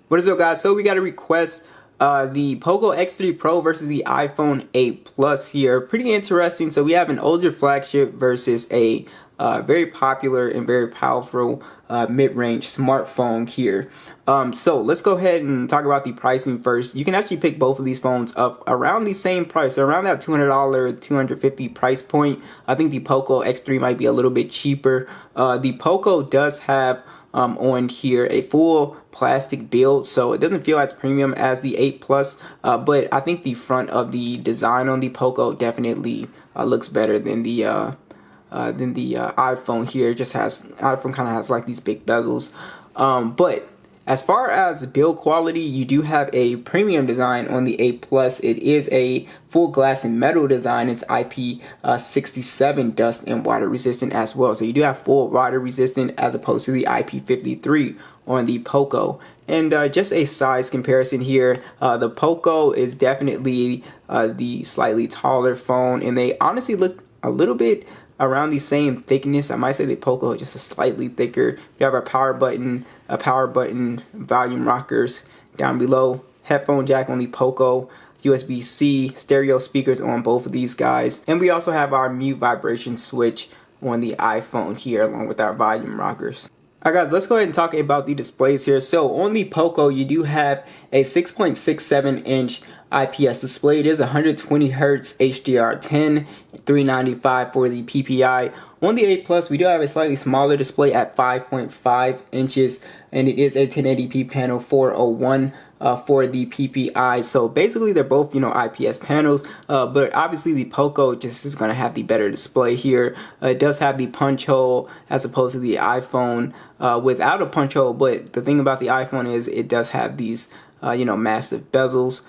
What is up, guys? So we got a request, the Poco X3 Pro versus the iPhone 8 Plus here. Pretty interesting. So we have an older flagship versus a very popular and very powerful mid-range smartphone here. So let's go ahead and talk about the pricing first. You can actually pick both of these phones up around the same price, around that $200, $250 price point. I think the Poco X3 might be a little bit cheaper. The Poco does have on here a full plastic build, so it doesn't feel as premium as the 8 Plus, but I think the front of the design on the Poco definitely looks better than the iPhone here. It just has, iPhone kind of has like these big bezels, but as far as build quality, you do have a premium design on the 8 Plus. It is a full glass and metal design. It's IP67 dust and water resistant as well. So you do have full water resistant as opposed to the IP53 on the Poco. And just a size comparison here, the Poco is definitely the slightly taller phone, and they honestly look a little bit around the same thickness. I might say the Poco is just a slightly thicker. You have a power button, volume rockers down below, headphone jack on the Poco, USB-C, stereo speakers on both of these guys, and we also have our mute vibration switch on the iPhone here along with our volume rockers. Alright guys, let's go ahead and talk about the displays here. So on the Poco, you do have a 6.67 inch IPS display. It is 120 Hz HDR10, 395 for the PPI. On the 8 Plus, we do have a slightly smaller display at 5.5 inches, and it is a 1080p panel 401 for the PPI. So basically they're both, IPS panels, but obviously the Poco just is going to have the better display here. It does have the punch hole as opposed to the iPhone without a punch hole, but the thing about the iPhone is it does have these massive bezels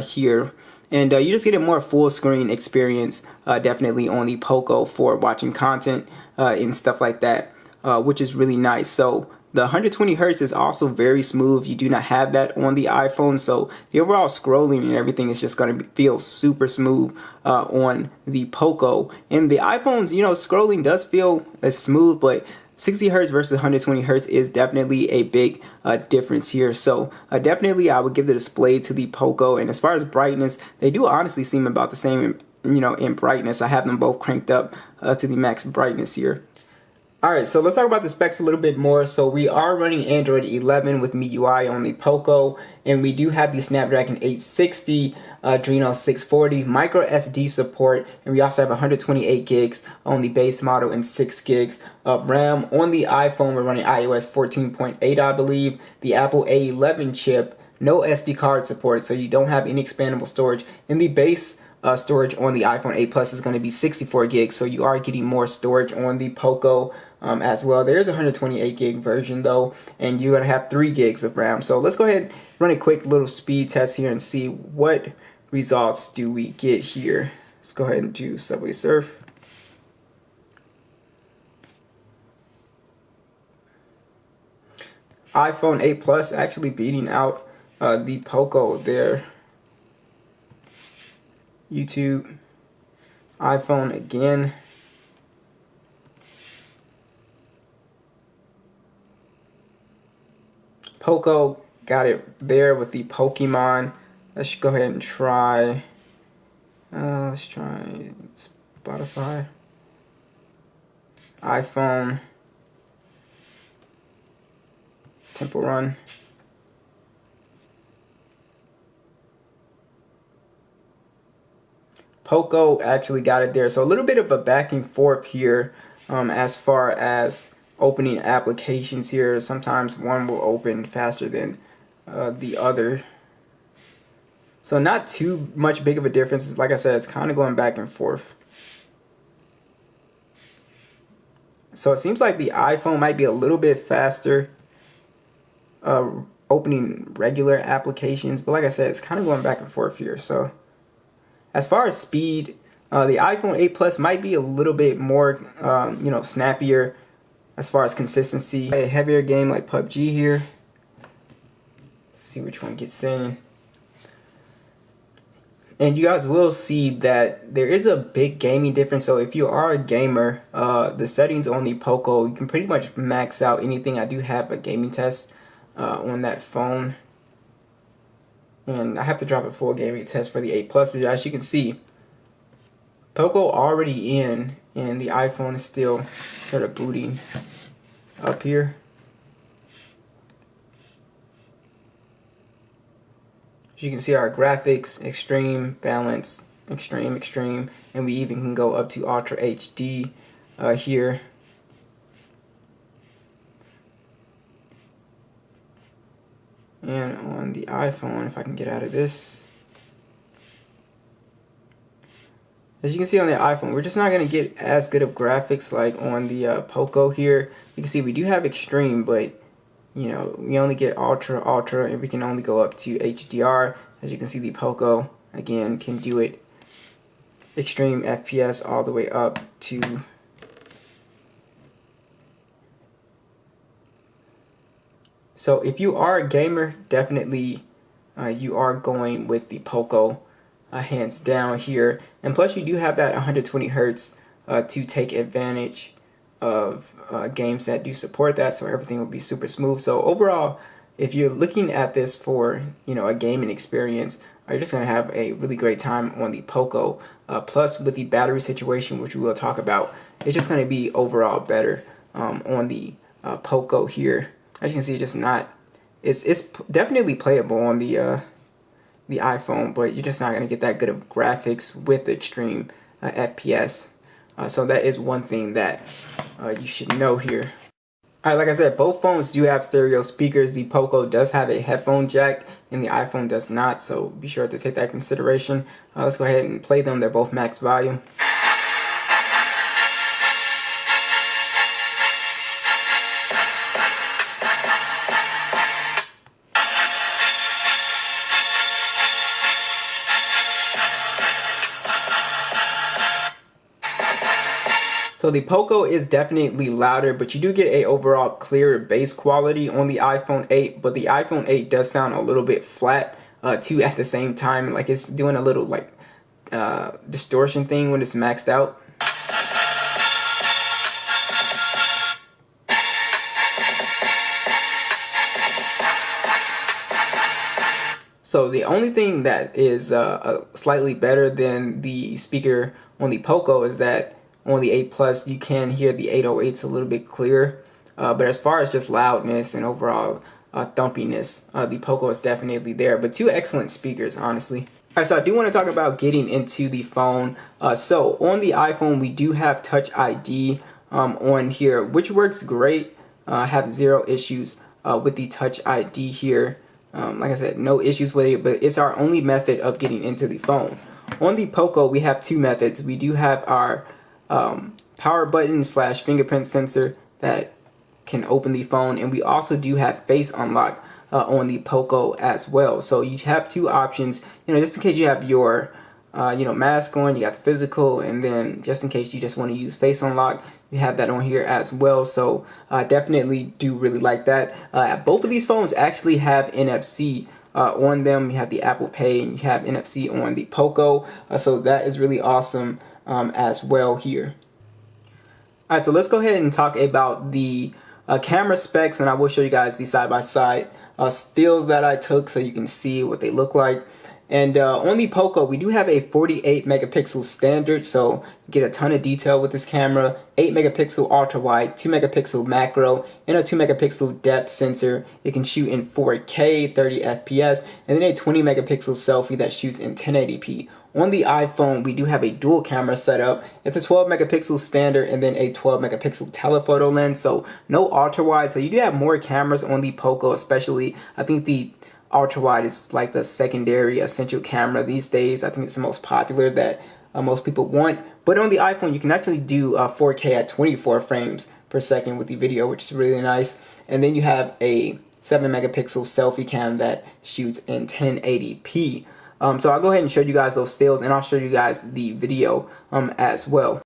here, and you just get a more full screen experience definitely on the Poco for watching content and stuff like that, which is really nice. So the 120 Hz is also very smooth. You do not have that on the iPhone, so the overall scrolling and everything is just going to feel super smooth on the Poco. And the iPhone's, scrolling does feel as smooth, but 60 Hz versus 120 Hz is definitely a big difference here. So definitely I would give the display to the Poco. And as far as brightness, they do honestly seem about the same, in brightness. I have them both cranked up to the max brightness here. Alright, so let's talk about the specs a little bit more. So we are running Android 11 with MIUI on the Poco, and we do have the Snapdragon 860, Adreno 640, micro SD support, and we also have 128 gigs on the base model and 6 gigs of RAM. On the iPhone, we're running iOS 14.8, I believe, the Apple A11 chip, no SD card support, so you don't have any expandable storage, and the base storage on the iPhone 8 Plus is going to be 64 gigs, so you are getting more storage on the Poco as well. There is a 128 gig version though, and you're going to have 3 gigs of RAM. So let's go ahead and run a quick little speed test here and see what results do we get here. Let's go ahead and do Subway Surf. iPhone 8 Plus actually beating out the Poco there. YouTube, iPhone again. Poco got it there with the Pokemon. Let's go ahead and try. Let's try Spotify. iPhone. Temple Run. Poco actually got it there. So a little bit of a back and forth here as far as opening applications here. Sometimes one will open faster than the other. So not too much big of a difference. Like I said, it's kind of going back and forth. So it seems like the iPhone might be a little bit faster opening regular applications. But like I said, it's kind of going back and forth here. So as far as speed, the iPhone 8 Plus might be a little bit more, snappier as far as consistency. A heavier game like PUBG here. Let's see which one gets in. And you guys will see that there is a big gaming difference. So if you are a gamer, the settings on the Poco, you can pretty much max out anything. I do have a gaming test on that phone. and I have to drop a full gaming test for the 8 Plus, but as you can see, Poco already in, and the iPhone is still sort of booting up here. As you can see, our graphics, extreme, balance, extreme, and we even can go up to Ultra HD here. And on the iPhone, if I can get out of this, as you can see on the iPhone, we're just not going to get as good of graphics like on the Poco here. You can see we do have extreme, but you know, we only get ultra, and we can only go up to HDR. As you can see, the Poco, again, can do it extreme FPS all the way up to so if you are a gamer, definitely you are going with the Poco hands down here. And plus you do have that 120 Hertz to take advantage of games that do support that, so everything will be super smooth. So overall, if you're looking at this for, you know, a gaming experience, you're just going to have a really great time on the Poco. Plus with the battery situation, which we will talk about, it's just going to be overall better on the Poco here. As you can see, just not, it's definitely playable on the iPhone, but you're just not going to get that good of graphics with extreme FPS. So that is one thing that you should know here. Alright, like I said, both phones do have stereo speakers. The Poco does have a headphone jack and the iPhone does not, so be sure to take that into consideration. Let's go ahead and play them. They're both max volume. So the Poco is definitely louder, but you do get a overall clearer bass quality on the iPhone 8, but the iPhone 8 does sound a little bit flat too at the same time. Like it's doing a little like distortion thing when it's maxed out. So the only thing that is slightly better than the speaker on the Poco is that on the 8 Plus, you can hear the 808s a little bit clearer. But as far as just loudness and overall thumpiness, the Poco is definitely there. But two excellent speakers, honestly. Alright, so I do want to talk about getting into the phone. So on the iPhone, we do have Touch ID on here, which works great. I have zero issues with the Touch ID here. Like I said, no issues with it, but it's our only method of getting into the phone. On the Poco, we have two methods. We do have our power button / fingerprint sensor that can open the phone, and we also do have face unlock on the Poco as well. So you have two options, you know, just in case you have your you know, mask on, you got the physical, and then just in case you just want to use face unlock, you have that on here as well. So I definitely do really like that. Both of these phones actually have NFC on them. You have the Apple Pay and you have NFC on the Poco, so that is really awesome as well here. Alright, so let's go ahead and talk about the camera specs, and I will show you guys the side-by-side stills that I took so you can see what they look like. And on the Poco, we do have a 48 megapixel standard, so you get a ton of detail with this camera. 8 megapixel ultra wide, 2 megapixel macro, and a 2 megapixel depth sensor. It can shoot in 4K, 30 FPS, and then a 20 megapixel selfie that shoots in 1080p. On the iPhone, we do have a dual camera setup. It's a 12 megapixel standard and then a 12 megapixel telephoto lens, so no ultra wide. So you do have more cameras on the Poco, especially. I think the ultra wide is like the secondary essential camera these days. I think it's the most popular that most people want. But on the iPhone, you can actually do 4K at 24 frames per second with the video, which is really nice. And then you have a 7 megapixel selfie cam that shoots in 1080p. So I'll go ahead and show you guys those stills, and I'll show you guys the video as well.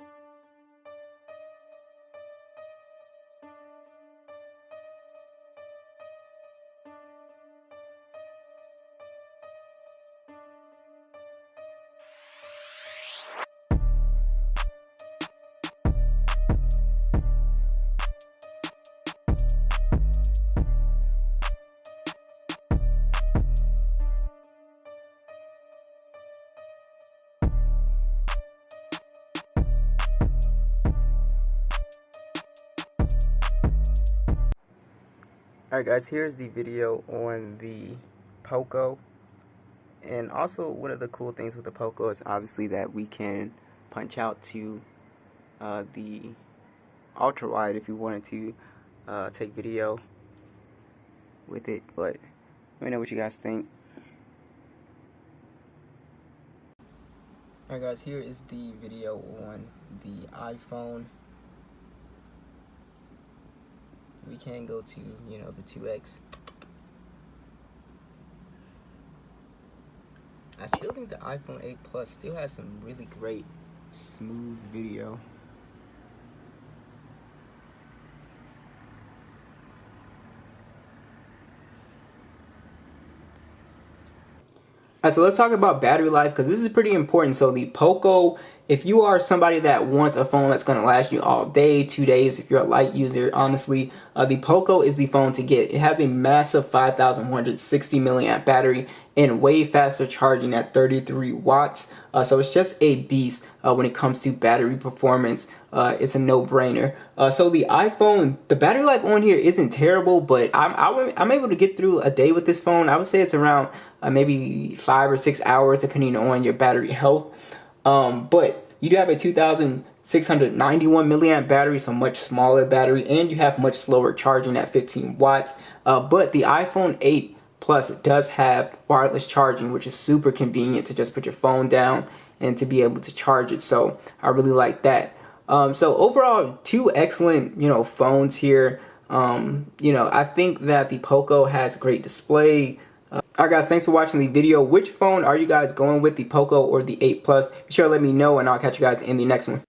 Alright guys, here's the video on the Poco. And also one of the cool things with the Poco is obviously that we can punch out to the ultra wide if you wanted to take video with it. But let me know what you guys think. Alright guys, here is the video on the iPhone. We can go to, the 2X. I still think the iPhone 8 Plus still has some really great, smooth video. Alright, so let's talk about battery life, because this is pretty important. So the Poco, if you are somebody that wants a phone that's going to last you all day, 2 days, if you're a light user, honestly, the Poco is the phone to get. It has a massive 5,160 milliamp battery and way faster charging at 33 watts. So it's just a beast when it comes to battery performance. It's a no-brainer. So the iPhone, the battery life on here isn't terrible, but I'm able to get through a day with this phone. I would say it's around maybe 5 or 6 hours depending on your battery health. But you do have a 2,691 milliamp battery, so much smaller battery, and you have much slower charging at 15 watts. But the iPhone 8 Plus does have wireless charging, which is super convenient to just put your phone down and to be able to charge it. So I really like that. So overall, two excellent, phones here. I think that the Poco has great display. Alright guys, thanks for watching the video. Which phone are you guys going with, the Poco or the 8 Plus? Be sure to let me know, and I'll catch you guys in the next one.